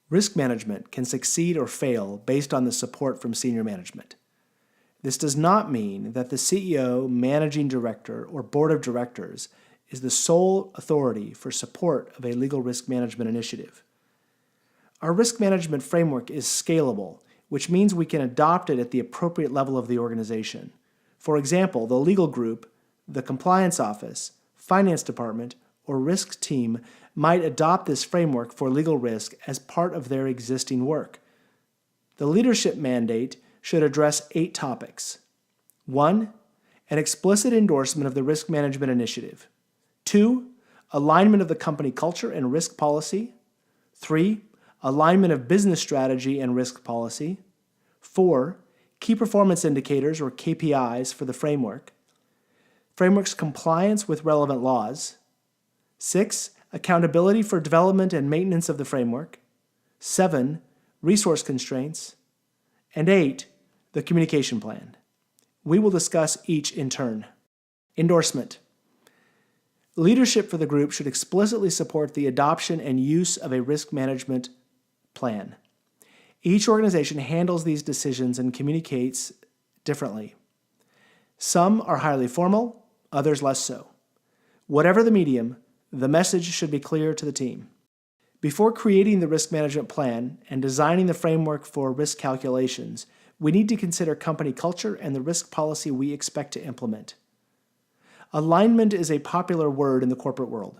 Risk management can succeed or fail based on the support from senior management. This does not mean that the CEO, managing director, or board of directors is the sole authority for support of a legal risk management initiative. Our risk management framework is scalable, which means we can adopt it at the appropriate level of the organization. For example, the legal group, the compliance office, finance department, or risk team might adopt this framework for legal risk as part of their existing work. The leadership mandate should address 8 topics. 1. An explicit endorsement of the risk management initiative. 2. Alignment of the company culture and risk policy. 3. Alignment of business strategy and risk policy. 4. Key performance indicators or KPIs for the framework. Framework's compliance with relevant laws. 6. Accountability for development and maintenance of the framework. 7. Resource constraints. And 8. The communication plan. We will discuss each in turn. Endorsement. Leadership for the group should explicitly support the adoption and use of a risk management plan. Each organization handles these decisions and communicates differently. Some are highly formal, others less so. Whatever the medium, the message should be clear to the team. Before creating the risk management plan and designing the framework for risk calculations, we need to consider company culture and the risk policy we expect to implement. Alignment is a popular word in the corporate world.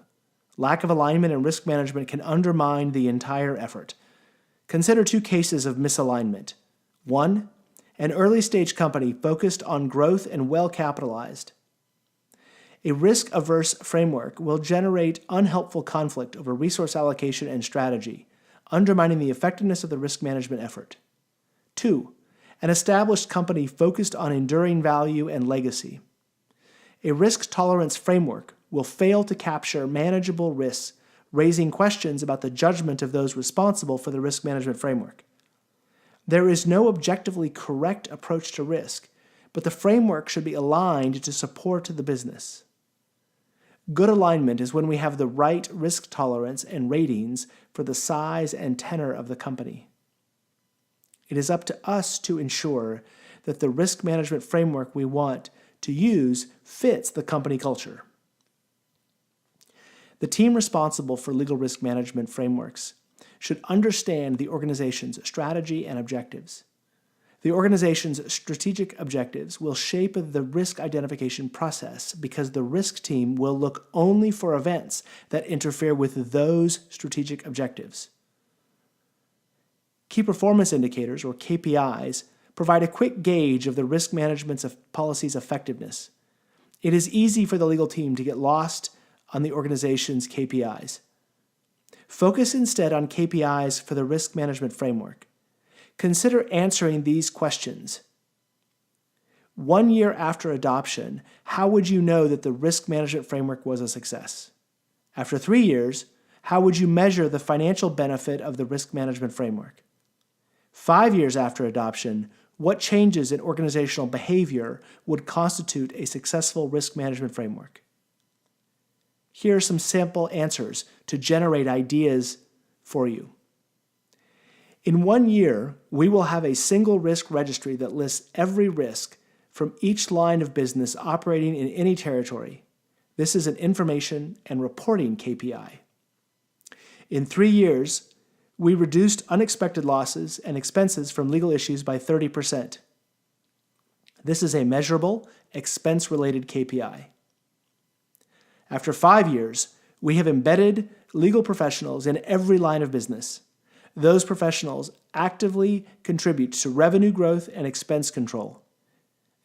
Lack of alignment in risk management can undermine the entire effort. Consider 2 cases of misalignment. 1. An early-stage company focused on growth and well-capitalized. A risk-averse framework will generate unhelpful conflict over resource allocation and strategy, undermining the effectiveness of the risk management effort. 2. An established company focused on enduring value and legacy. A risk tolerance framework will fail to capture manageable risks, raising questions about the judgment of those responsible for the risk management framework. There is no objectively correct approach to risk, but the framework should be aligned to support the business. Good alignment is when we have the right risk tolerance and ratings for the size and tenor of the company. It is up to us to ensure that the risk management framework we want to use fits the company culture. The team responsible for legal risk management frameworks should understand the organization's strategy and objectives. The organization's strategic objectives will shape the risk identification process because the risk team will look only for events that interfere with those strategic objectives. Key performance indicators, or KPIs, provide a quick gauge of the risk management's policy's effectiveness. It is easy for the legal team to get lost on the organization's KPIs. Focus instead on KPIs for the risk management framework. Consider answering these questions. 1 year after adoption, how would you know that the risk management framework was a success? After 3 years, how would you measure the financial benefit of the risk management framework? 5 years after adoption, what changes in organizational behavior would constitute a successful risk management framework? Here are some sample answers to generate ideas for you. In 1 year, we will have a single risk registry that lists every risk from each line of business operating in any territory. This is an information and reporting KPI. In 3 years, we reduced unexpected losses and expenses from legal issues by 30%. This is a measurable, expense-related KPI. After 5 years, we have embedded legal professionals in every line of business. Those professionals actively contribute to revenue growth and expense control.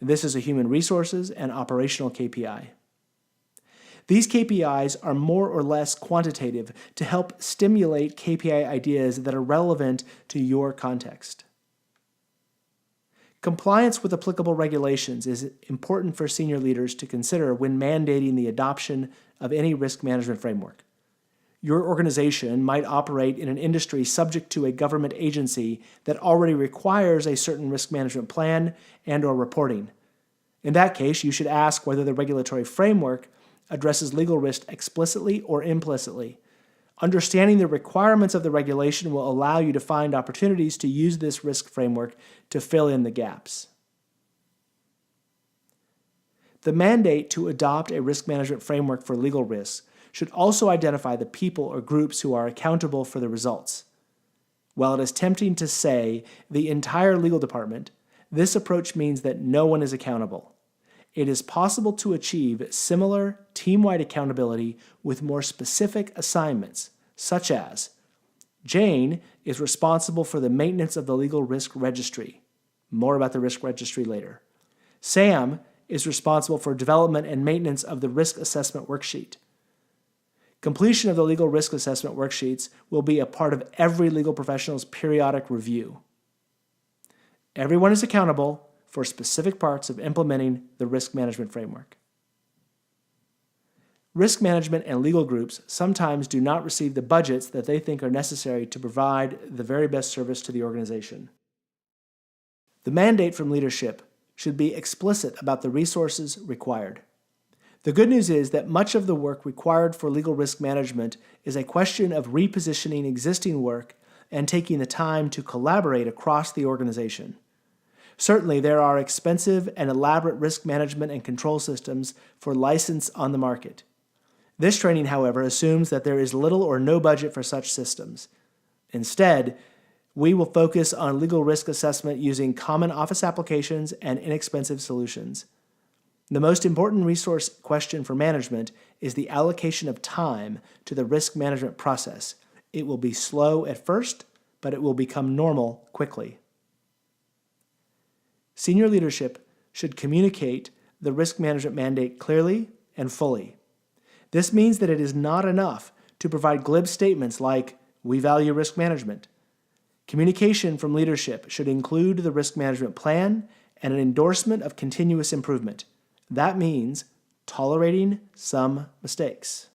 This is a human resources and operational KPI. These KPIs are more or less quantitative to help stimulate KPI ideas that are relevant to your context. Compliance with applicable regulations is important for senior leaders to consider when mandating the adoption of any risk management framework. Your organization might operate in an industry subject to a government agency that already requires a certain risk management plan and/or reporting. In that case, you should ask whether the regulatory framework addresses legal risk explicitly or implicitly. Understanding the requirements of the regulation will allow you to find opportunities to use this risk framework to fill in the gaps. The mandate to adopt a risk management framework for legal risks should also identify the people or groups who are accountable for the results. While it is tempting to say the entire legal department, this approach means that no one is accountable. It is possible to achieve similar team-wide accountability with more specific assignments, such as Jane is responsible for the maintenance of the legal risk registry. More about the risk registry later. Sam is responsible for development and maintenance of the risk assessment worksheet. Completion of the legal risk assessment worksheets will be a part of every legal professional's periodic review. Everyone is accountable for specific parts of implementing the risk management framework. Risk management and legal groups sometimes do not receive the budgets that they think are necessary to provide the very best service to the organization. The mandate from leadership should be explicit about the resources required. The good news is that much of the work required for legal risk management is a question of repositioning existing work and taking the time to collaborate across the organization. Certainly, there are expensive and elaborate risk management and control systems for license on the market. This training, however, assumes that there is little or no budget for such systems. Instead, we will focus on legal risk assessment using common office applications and inexpensive solutions. The most important resource question for management is the allocation of time to the risk management process. It will be slow at first, but it will become normal quickly. Senior leadership should communicate the risk management mandate clearly and fully. This means that it is not enough to provide glib statements like, "We value risk management." Communication from leadership should include the risk management plan and an endorsement of continuous improvement. That means tolerating some mistakes.